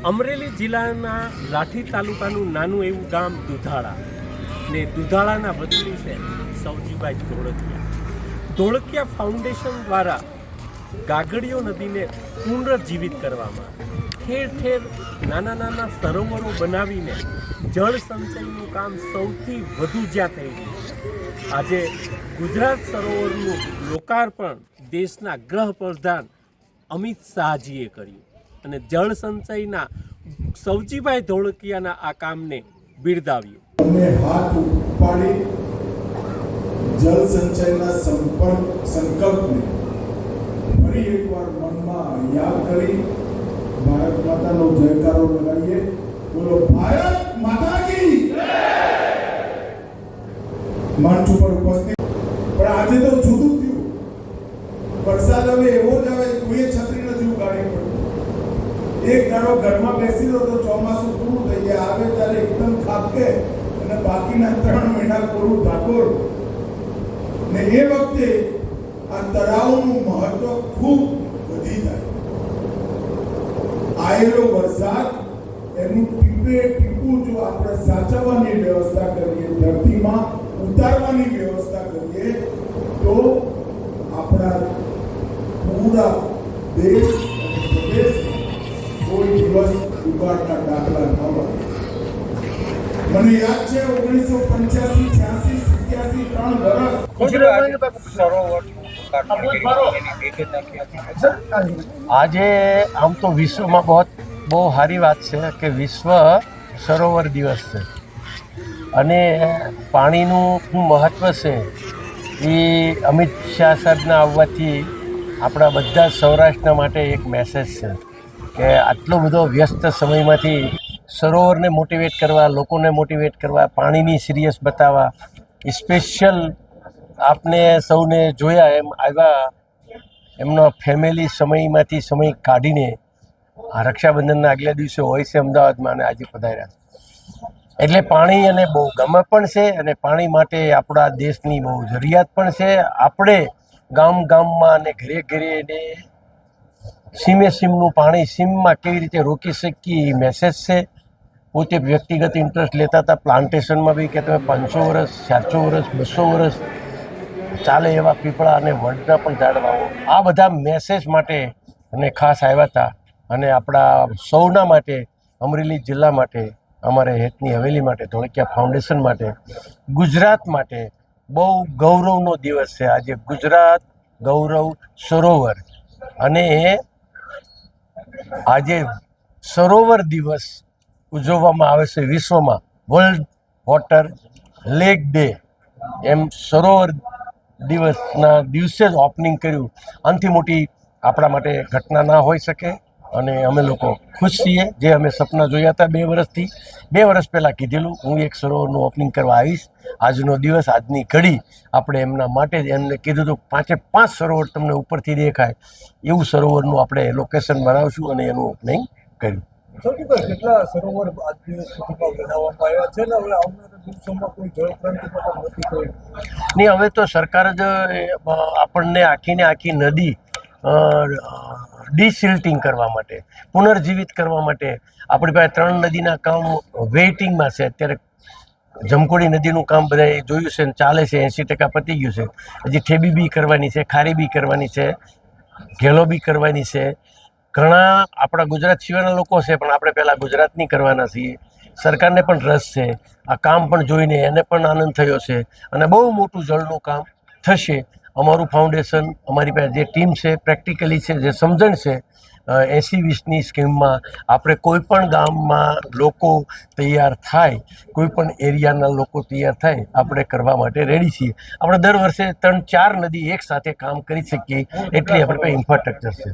અમરેલી જિલ્લાના લાઠી તાલુકાનું નાનું એવું ગામ દુધાળા ને દુધાળાના વતની છે સૌજીભાઈ ધોળકિયા ફાઉન્ડેશન દ્વારા ગાગડીયો નદીને પુનર્જીવિત કરવામાં ઠેર ઠેર નાના નાના સરોવરો બનાવીને જળ સંચયનું કામ સૌથી વધુ જ્યાં થઈ રહ્યું. આજે ગુજરાત સરોવરનું લોકાર્પણ દેશના ગૃહપ્રધાન અમિત શાહજીએ કર્યું અને જળ સંચયના સૌજીભાઈ ધોળકિયાના આ કામને બિરદાવ્યું. અમે હાથ ઉપાડી જળ સંચયના સંકલ્પને ફરી એકવાર મનમાં યાદ કરી ભારત માતાનો જયકારો લગાવીએ. બોલો ભારત માતા કી મંચ ઉપર ઉપસ્થિત. પણ આજે તો જુદું થયું. વરસાદ હવે એવો જ આવે કોઈ છત્રી નથી ઉગાડી પડતી. એક દાડો ઘરમાં બેસી દો તો ચોમાસું પૂરું થઈ જાય. આવે ત્યારે એકદમ ખાબકે અને બાકીના 3 મહિના પૂરું ધાકોર. ને એ વખતે આ તળાવનું મહત્વ ખૂબ વધી જાય. આવેલો વરસાદ એનું ટીપે ટીપું જો આપણે સાચવવાની વ્યવસ્થા કરીએ, ધરતીમાં ઉતારવાની વ્યવસ્થા કરીએ તો આપણા પૂરા દેશ અને પ્રદેશ કોઈ દિવસ ઉગાડના દાખલા ન બને. મને યાદ છે 1985, 86, 87, 3 આજે આમ તો વિશ્વમાં બહુ સારી વાત છે કે વિશ્વ સરોવર દિવસ છે અને પાણીનું શું મહત્ત્વ છે એ અમિત શાહ સાહેબના આવવાથી આપણા બધા સૌરાષ્ટ્રના માટે એક મેસેજ છે કે આટલો બધો વ્યસ્ત સમયમાંથી સરોવરને મોટિવેટ કરવા, લોકોને મોટિવેટ કરવા, પાણીની સિરિયસ બતાવવા, સ્પેશિયલ આપને સૌને જોયા એમ આવ્યા એમનો ફેમિલી સમયમાંથી સમય કાઢીને આ રક્ષાબંધનના આગલા દિવસે હોય છે અમદાવાદમાં અને આજે પધાર્યા. એટલે પાણી અને બહુ ગમે પણ છે અને પાણી માટે આપણા દેશની બહુ જરૂરિયાત પણ છે. આપણે ગામમાં અને ઘરે ને સીમે સીમનું પાણી સીમમાં કેવી રીતે રોકી શકીએ એ મેસેજ છે. પોતે વ્યક્તિગત ઇન્ટરેસ્ટ લેતા હતા. પ્લાન્ટેશનમાં બી કે તમે 500 વર્ષ, 400 વર્ષ, 200 વર્ષ ચાલે એવા પીપળા અને વડના પણ ઝાડવાઓ, આ બધા મેસેજ માટે અને ખાસ આવ્યા હતા. અને આપણા સૌના માટે, અમરેલી જિલ્લા માટે, અમારે હેતની હવેલી માટે, ધોળકિયા ફાઉન્ડેશન માટે, ગુજરાત માટે બહુ ગૌરવનો દિવસ છે આજે. ગુજરાત ગૌરવ સરોવર અને આજે સરોવર દિવસ ઉજવવામાં આવે છે વિશ્વમાં. વર્લ્ડ વોટર લેક ડે એમ સરોવર દિવસના દિવસે જ ઓપનિંગ કર્યું. આનાથી મોટી આપણા માટે ઘટના ના હોઈ શકે અને અમે લોકો ખુશ છીએ. જે અમે સપના જોયા હતા 2 વર્ષથી, 2 વર્ષ પહેલાં કીધેલું હું એક સરોવરનું ઓપનિંગ કરવા આવીશ. આજનો દિવસ, આજની ઘડી આપણે એમના માટે જ એમને કીધું હતું 5 સરોવર તમને ઉપરથી દેખાય એવું સરોવરનું આપણે લોકેશન બનાવશું અને એનું ઓપનિંગ કર્યું. કેટલા સરોવર આજ દિવસ સુધીમાં બનાવવામાં આવ્યા છે ને હવે આવનારા દિવસોમાં કોઈ જળક્રાંતિ પણ નથી કોઈ નહીં. હવે તો સરકાર જ આપણને આખી નદી ડિસિલ્ટિંગ કરવા માટે, પુનર્જીવિત કરવા માટે આપણી પાસે 3 નદીના કામ વેઇટિંગમાં છે. અત્યારે જમકોડી નદીનું કામ બધાએ જોયું છે ને ચાલે છે, 80% પતી ગયું છે. હજી ઠેબી બી કરવાની છે, ખારી બી કરવાની છે, ઘેલો બી કરવાની છે. ઘણા આપણા ગુજરાત સિવાયના લોકો છે પણ આપણે પહેલાં ગુજરાતની કરવાના છીએ. સરકારને પણ રસ છે. આ કામ પણ જોઈને એને પણ આનંદ થયો છે અને બહુ મોટું જળનું કામ થશે. અમારું ફાઉન્ડેશન, અમારી પાસે જે ટીમ છે, પ્રેક્ટિકલી છે, જે સમજણ છે, 80-20ની સ્કીમમાં આપણે કોઈ પણ ગામમાં લોકો તૈયાર થાય, કોઈ પણ એરિયાના લોકો તૈયાર થાય, આપણે કરવા માટે રેડી છીએ. આપણે દર વર્ષે 3-4 નદી એક સાથે કામ કરી શકીએ એટલી આપણી પાસે ઇન્ફ્રાસ્ટ્રક્ચર છે.